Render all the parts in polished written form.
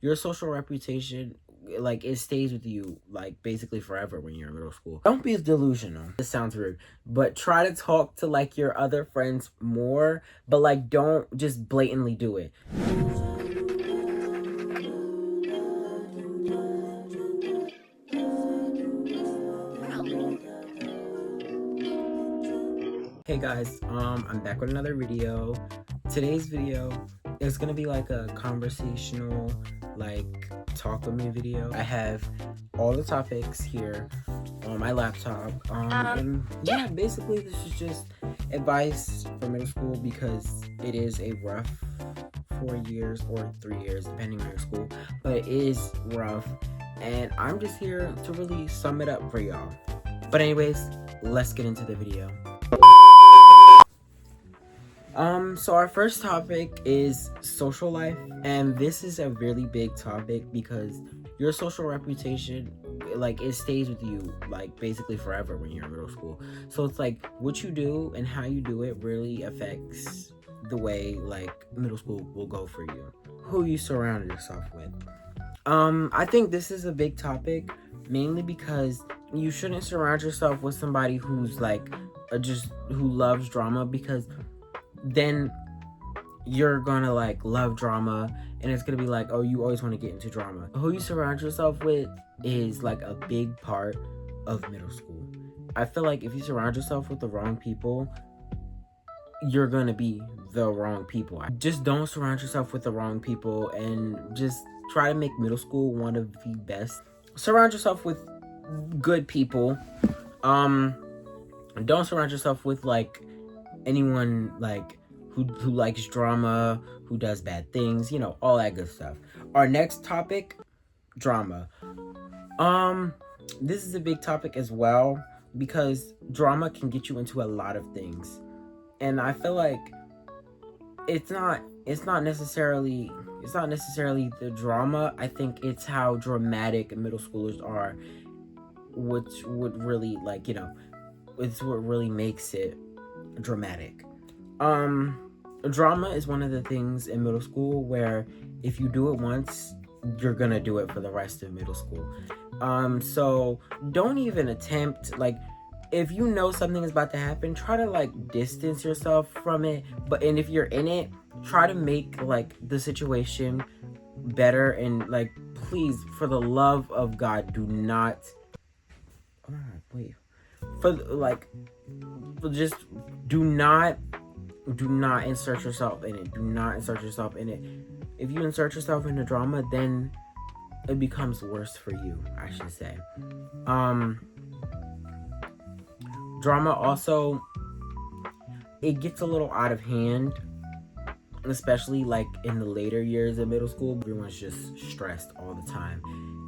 your social reputation, like, it stays with you, like, basically forever when you're in middle school. Don't be delusional. This sounds rude, but try to talk to, like, your other friends more, but, like, don't just blatantly do it. Hey guys, I'm back with another video. Today's video is gonna be like a conversational, like, talk with me video. I have all the topics here on my laptop. And yeah, basically this is just advice for middle school because it is a rough 4 years or 3 years, depending on your school, but it is rough, and I'm just here to really sum it up for y'all. But anyways, let's get into the video. So our first topic is social life, and this is a really big topic because your social reputation, like, it stays with you, like, basically forever when you're in middle school. So it's like what you do and how you do it really affects the way, like, middle school will go for you. Who you surround yourself with. I think this is a big topic mainly because you shouldn't surround yourself with somebody who's like who loves drama, because then you're gonna like love drama and it's gonna be like, oh, you always want to get into drama. Who you surround yourself with is like a big part of middle school. I feel like if you surround yourself with the wrong people, you're gonna be the wrong people. Just don't surround yourself with the wrong people and just try to make middle school one of the best. Surround yourself with good people. Don't surround yourself with like anyone like who likes drama, who does bad things, all that good stuff. Our next topic, drama. This is a big topic as well because drama can get you into a lot of things. And I feel like it's not necessarily the drama. I think it's how dramatic middle schoolers are, which would really it's what really makes it dramatic. Drama is one of the things in middle school where if you do it once, you're gonna do it for the rest of middle school. So don't even attempt, like, if you know something is about to happen, try to like distance yourself from it. And if you're in it, try to make like the situation better, and like, please, for the love of God, do not just do not insert yourself in it. Do not insert yourself in it. If you insert yourself in the drama, then it becomes worse for you, I should say. Drama also, it gets a little out of hand, especially like in the later years of middle school. Everyone's just stressed all the time.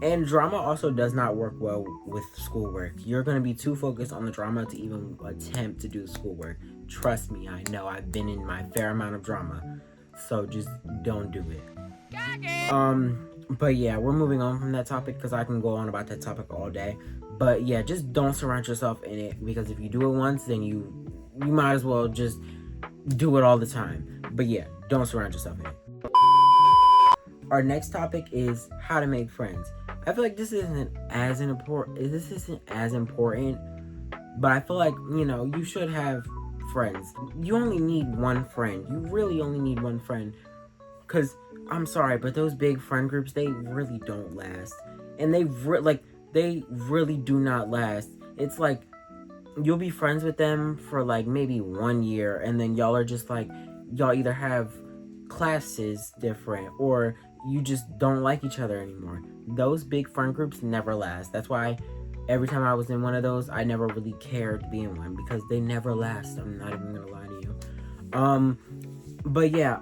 And drama also does not work well with schoolwork. You're going to be too focused on the drama to even attempt to do schoolwork. Trust me, I know. I've been in my fair amount of drama. So just don't do it. But yeah, we're moving on from that topic because I can go on about that topic all day. But yeah, just don't surround yourself in it, because if you do it once, then you might as well just do it all the time. But yeah, don't surround yourself in it. Our next topic is how to make friends. I feel like this isn't as important, but I feel like, you should have friends. You only need one friend. You really only need one friend. Because, I'm sorry, but those big friend groups, they really don't last. And they really do not last. It's like, you'll be friends with them for like maybe 1 year, and then y'all are just like, y'all either have classes different, or you just don't like each other anymore. Those big friend groups never last. That's why every time I was in one of those, I never really cared to be in one, because they never last. I'm not even gonna lie to you. But yeah,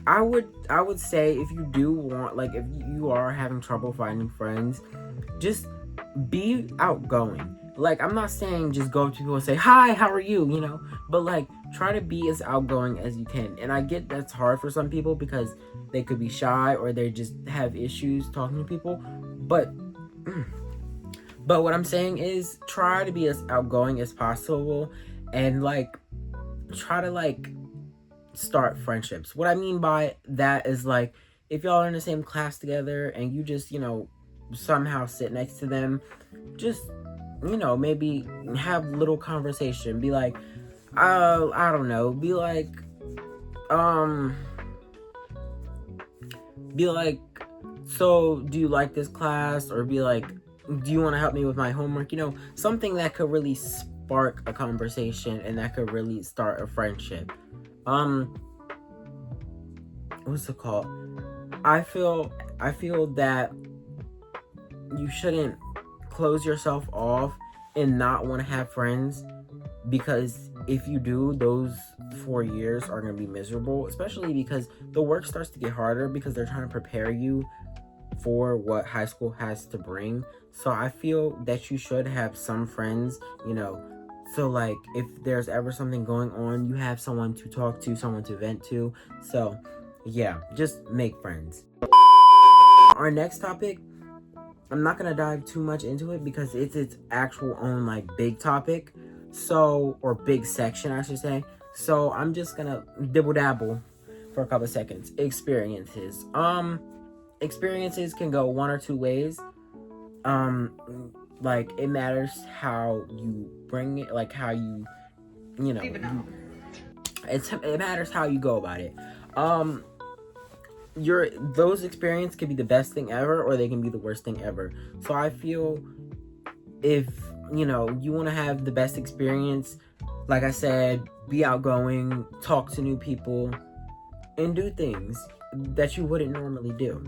I would say if you do want, like, if you are having trouble finding friends, just be outgoing. Like, I'm not saying just go up to people and say, hi, how are you, but like, try to be as outgoing as you can. And I get that's hard for some people because they could be shy or they just have issues talking to people, but what I'm saying is try to be as outgoing as possible, and like, try to like start friendships. What I mean by that is like, if y'all are in the same class together and you just, somehow sit next to them, just, maybe have little conversation. Be like, I don't know, um, be like, so do you like this class? Or be like, do you want to help me with my homework? Something that could really spark a conversation and that could really start a friendship. What's it called? I feel that you shouldn't close yourself off and not want to have friends, because if you do, those 4 years are going to be miserable, especially because the work starts to get harder because they're trying to prepare you for what high school has to bring. So I feel that you should have some friends, so like if there's ever something going on, you have someone to talk to, someone to vent to. So yeah, just make friends. Our next topic, I'm not gonna dive too much into it because it's its actual own like big topic, or big section I should say. So I'm just gonna dibble dabble for a couple of seconds. Experiences. Experiences can go one or two ways. Like it matters how you bring it, like how you, it matters how you go about it. Those experiences can be the best thing ever, or they can be the worst thing ever. So I feel if you want to have the best experience, like I said, be outgoing, talk to new people, and do things that you wouldn't normally do.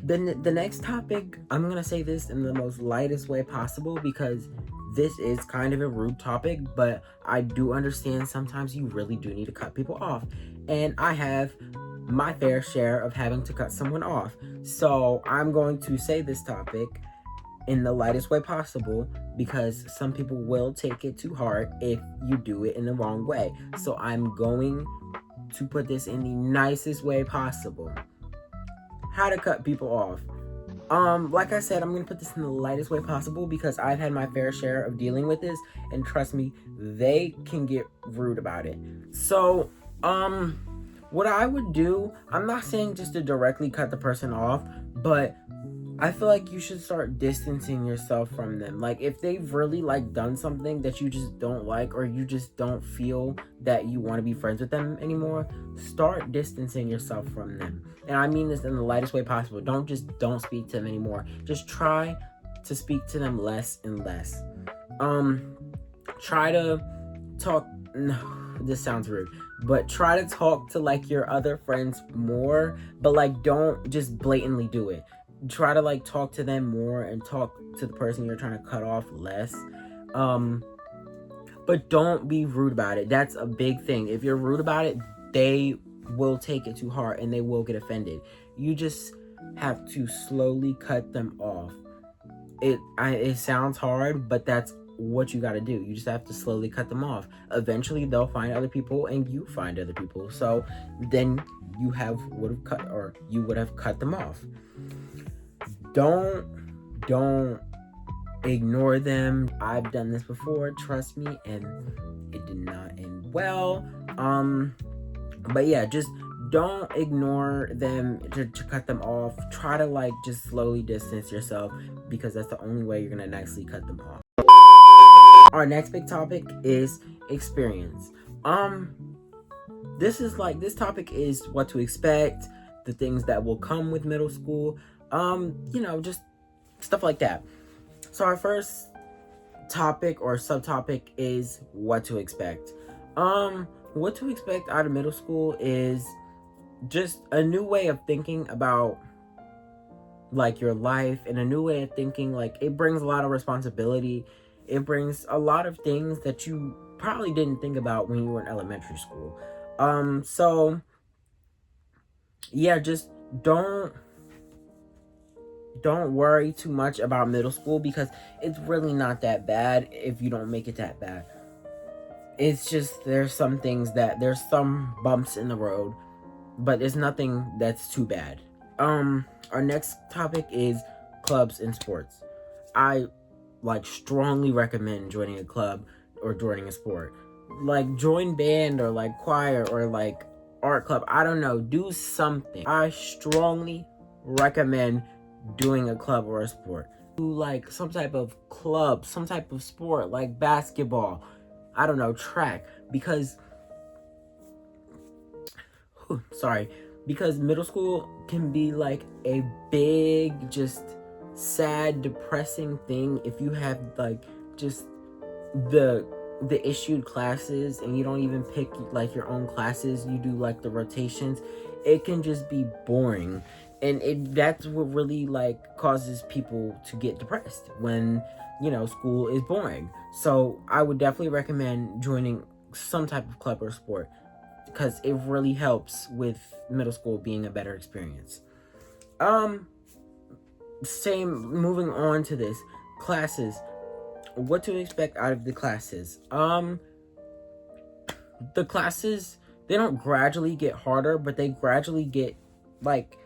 The next topic, I'm gonna say this in the most lightest way possible because this is kind of a rude topic, but I do understand sometimes you really do need to cut people off. And I have my fair share of having to cut someone off. So I'm going to say this topic in the lightest way possible because some people will take it too hard if you do it in the wrong way. So I'm going to put this in the nicest way possible. How to cut people off. Like I said, I'm gonna put this in the lightest way possible because I've had my fair share of dealing with this, and trust me, they can get rude about it. So, what I would do, I'm not saying just to directly cut the person off, but I feel like you should start distancing yourself from them. Like, if they've really, done something that you just don't like, or you just don't feel that you want to be friends with them anymore, start distancing yourself from them. And I mean this in the lightest way possible. Don't speak to them anymore. Just try to speak to them less and less. Try to talk, no, this sounds rude, but try to talk to, your other friends more, but, don't just blatantly do it. Try to talk to them more and talk to the person you're trying to cut off less. But don't be rude about it. That's a big thing. If you're rude about it, they will take it too hard and they will get offended. You just have to slowly cut them off. It sounds hard, but that's what you got to do. You just have to slowly cut them off. Eventually they'll find other people and you find other people. So then you would have cut them off. Don't ignore them. I've done this before, trust me, and it did not end well. But yeah, just don't ignore them to cut them off. Try to just slowly distance yourself because that's the only way you're gonna nicely cut them off. Our next big topic is experience. This topic is what to expect, the things that will come with middle school. Just stuff like that. So our first topic or subtopic is what to expect. What to expect out of middle school is just a new way of thinking about your life, and a new way of thinking. It brings a lot of responsibility. It brings a lot of things that you probably didn't think about when you were in elementary school. So yeah, just don't worry too much about middle school because it's really not that bad if you don't make it that bad. It's just there's some bumps in the road, but it's nothing that's too bad. Our next topic is clubs and sports. I strongly recommend joining a club or joining a sport. Join band or choir or art club. I don't know. Do something. I strongly recommend doing a club or a sport. Do like some type of club, some type of sport like basketball. I don't know, track. Because middle school can be like a big, just sad, depressing thing if you have like just the issued classes and you don't even pick like your own classes. You do like the rotations. It can just be boring, and that's what really like causes people to get depressed when school is boring. So I would definitely recommend joining some type of club or sport, because it really helps with middle school being a better experience. Moving on to this, classes. What to expect out of the classes? The classes, they don't gradually get harder, but they gradually get like,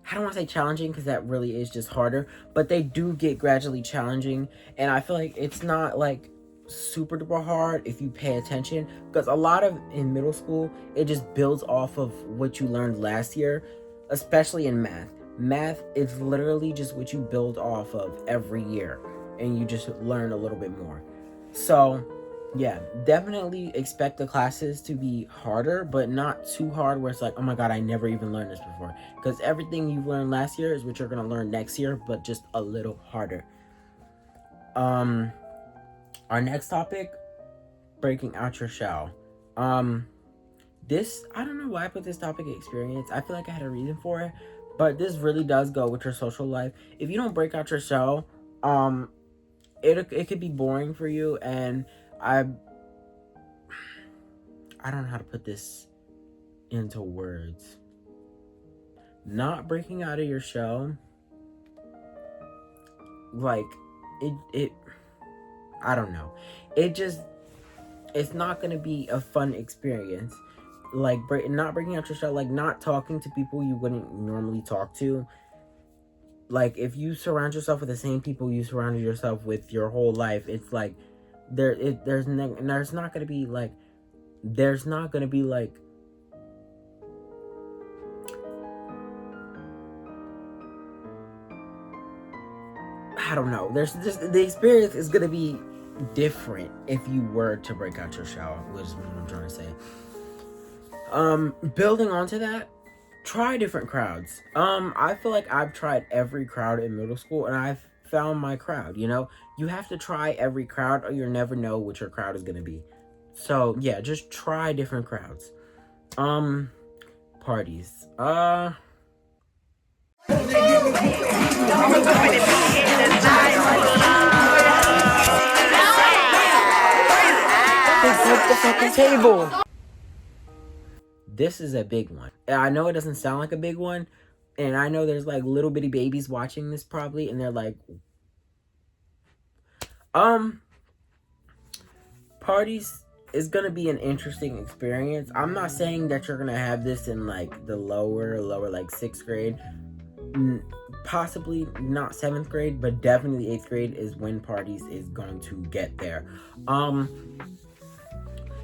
I don't want to say challenging, because that really is just harder, but they do get gradually challenging. And I feel like it's not like super duper hard if you pay attention, because a lot of in middle school, it just builds off of what you learned last year, especially in math is literally just what you build off of every year, and you just learn a little bit more. So yeah, definitely expect the classes to be harder, but not too hard where it's like, oh my god, I never even learned this before, because everything you've learned last year is what you're going to learn next year, but just a little harder. Our next topic, breaking out your shell. This, I don't know why I put this topic experience. I feel like I had a reason for it, but this really does go with your social life. If you don't break out your shell, it could be boring for you. And I don't know how to put this into words. Not breaking out of your shell, like it I don't know. It's not gonna be a fun experience. Like not breaking out your shell, like not talking to people you wouldn't normally talk to. Like if you surround yourself with the same people you surrounded yourself with your whole life, it's like there's not gonna be like I don't know. There's just the experience is gonna be different if you were to break out your shell, which is what I'm trying to say. Building onto that, try different crowds. I feel like I've tried every crowd in middle school, and I've found my crowd. You have to try every crowd, or you'll never know what your crowd is gonna be. So yeah, just try different crowds. Parties. Flip the fucking table. This is a big one. I know it doesn't sound like a big one, and I know there's like little bitty babies watching this probably, and they're like, parties is gonna be an interesting experience. I'm not saying that you're gonna have this in like the lower like 6th grade. Possibly not 7th grade, but definitely 8th grade is when parties is going to get there.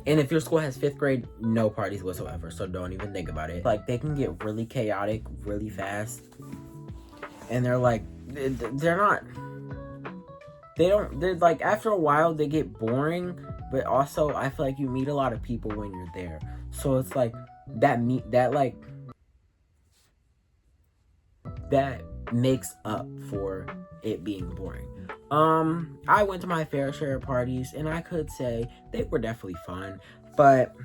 And if your school has 5th grade, no parties whatsoever, so don't even think about it. Like, they can get really chaotic really fast, and they're like, they're like, after a while they get boring, but also I feel like you meet a lot of people when you're there, so it's like that makes up for it being boring. I went to my fair share of parties, and I could say they were definitely fun, but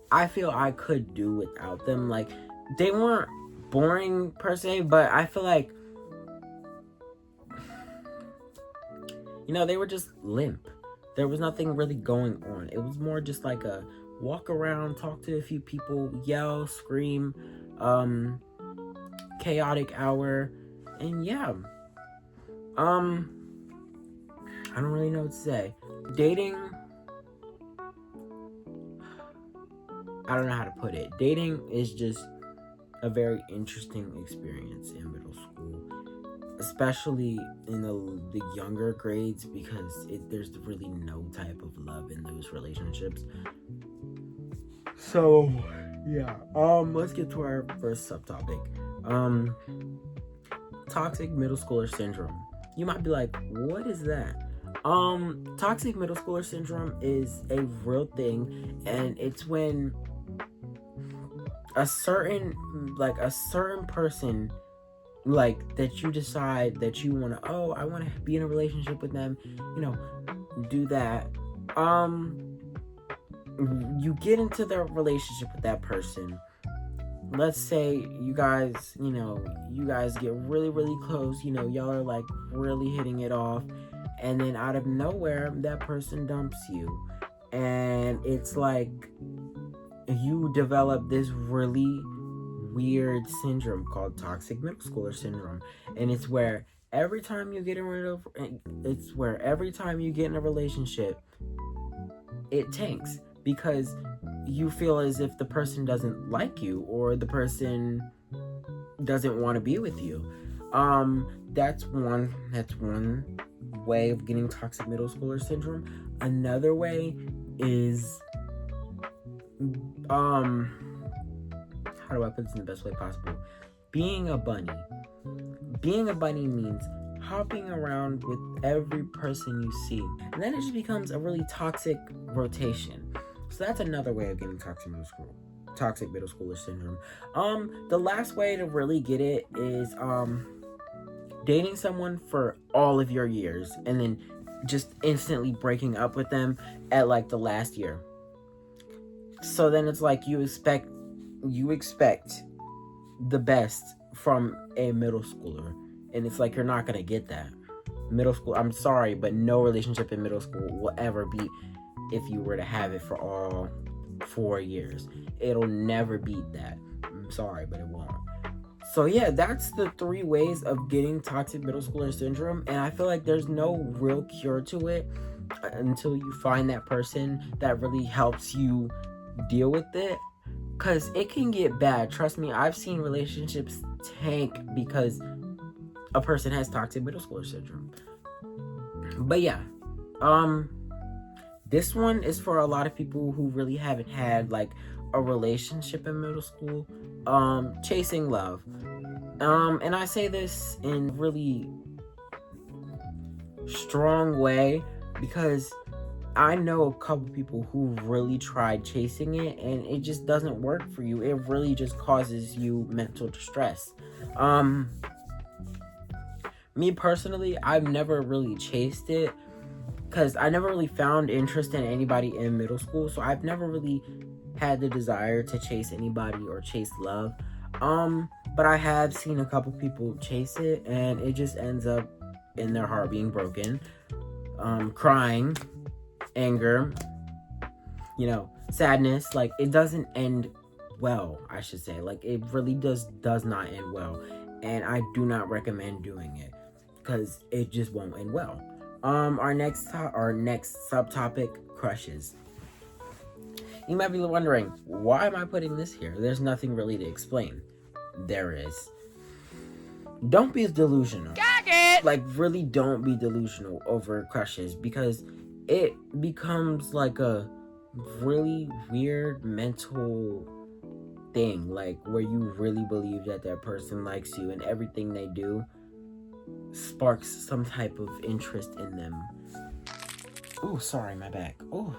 I feel I could do without them. Like, they weren't boring per se, but I feel like, they were just limp. There was nothing really going on. It was more just like a walk around, talk to a few people, yell, scream, chaotic hour, and yeah. I don't really know what to say. Dating, I don't know how to put it. Dating is just a very interesting experience in middle school, especially in the younger grades, because there's really no type of love in those relationships. So, yeah. Let's get to our first subtopic. Toxic middle schooler syndrome. You might be like, what is that? Toxic middle schooler syndrome is a real thing, and it's when a certain person, like, that you decide that you want to, I want to be in a relationship with them, do that. You get into the relationship with that person. Let's say you guys get really, really close, y'all are like really hitting it off, and then out of nowhere that person dumps you, and it's like you develop this really weird syndrome called toxic middle schooler syndrome. And it's where every time you get in a relationship, it tanks, because you feel as if the person doesn't like you, or the person doesn't want to be with you. That's one way of getting toxic middle schooler syndrome. Another way is how do I put this in the best way possible? Being a bunny. Being a bunny means hopping around with every person you see, and then it just becomes a really toxic rotation. So that's another way of getting toxic middle schooler syndrome. The last way to really get it is dating someone for all of your years and then just instantly breaking up with them at like the last year. So then it's like you expect the best from a middle schooler, and it's like you're not gonna get that. Middle school, I'm sorry, but no relationship in middle school will ever beat if you were to have it for all 4 years. It'll never beat that. I'm sorry, but it won't. So yeah, that's the 3 ways of getting toxic middle schooler syndrome, and I feel like there's no real cure to it until you find that person that really helps you deal with it, because it can get bad. Trust me, I've seen relationships tank because a person has toxic middle schooler syndrome. But yeah, this one is for a lot of people who really haven't had like a relationship in middle school, chasing love. And I say this in really strong way because I know a couple people who really tried chasing it and it just doesn't work for you. It really just causes you mental distress. Me personally, I've never really chased it because I never really found interest in anybody in middle school. So I've never really had the desire to chase anybody or chase love. But I have seen a couple people chase it and it just ends up in their heart being broken, crying, anger, sadness. Like, it doesn't end well, I should say. Like, it really does not end well, and I do not recommend doing it because it just won't end well. Our next subtopic, crushes. You might be wondering, why am I putting this here? There's nothing really to explain. There is. Don't be delusional. Like, really don't be delusional over crushes, because it becomes like a really weird mental thing, like where you really believe that person likes you and everything they do sparks some type of interest in them. Oh, sorry, my back. Oh.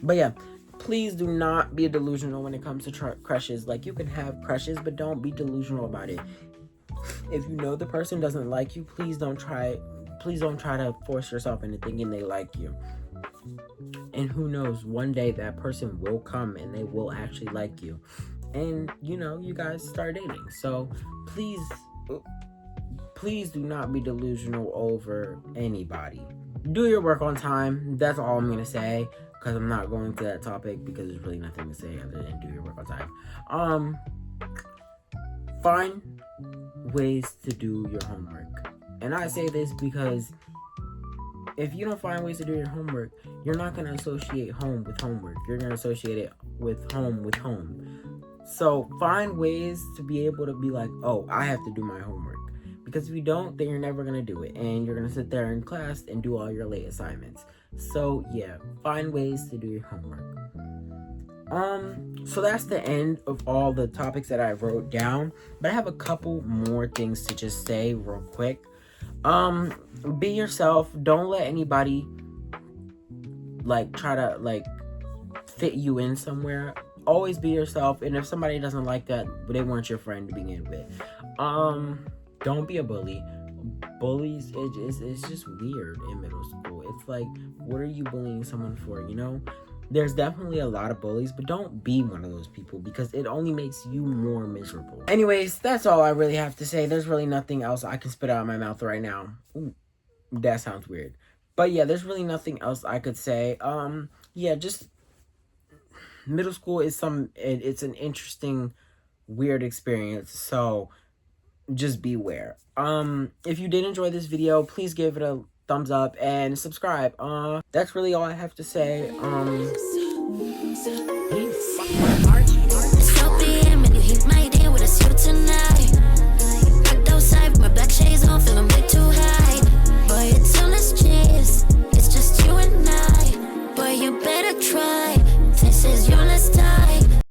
But yeah, please do not be delusional when it comes to crushes. Like, you can have crushes, but don't be delusional about it. If you know the person doesn't like you, please don't try to force yourself into thinking they like you. And who knows, one day that person will come and they will actually like you. And, you guys start dating. So, please do not be delusional over anybody. Do your work on time. That's all I'm going to say, because I'm not going to that topic because there's really nothing to say other than do your work on time. Find ways to do your homework. And I say this because if you don't find ways to do your homework, you're not going to associate home with homework. You're going to associate it with home. So find ways to be able to be like, oh, I have to do my homework. Because if you don't, then you're never going to do it. And you're going to sit there in class and do all your late assignments. So yeah, find ways to do your homework. So that's the end of all the topics that I wrote down, but I have a couple more things to just say real quick. Be yourself. Don't let anybody like try to like fit you in somewhere. Always be yourself, and if somebody doesn't like that, they weren't your friend to begin with. Don't be a bully. Bullies, it's just weird in middle school. It's like, what are you bullying someone for, you know? There's definitely a lot of bullies, but don't be one of those people because it only makes you more miserable. Anyways, that's all I really have to say. There's really nothing else I can spit out of my mouth right now. Ooh, that sounds weird. But yeah, there's really nothing else I could say. Yeah, just middle school is it's an interesting, weird experience. So just beware. If you did enjoy this video, please give it a thumbs up and subscribe. That's really all I have to say. Try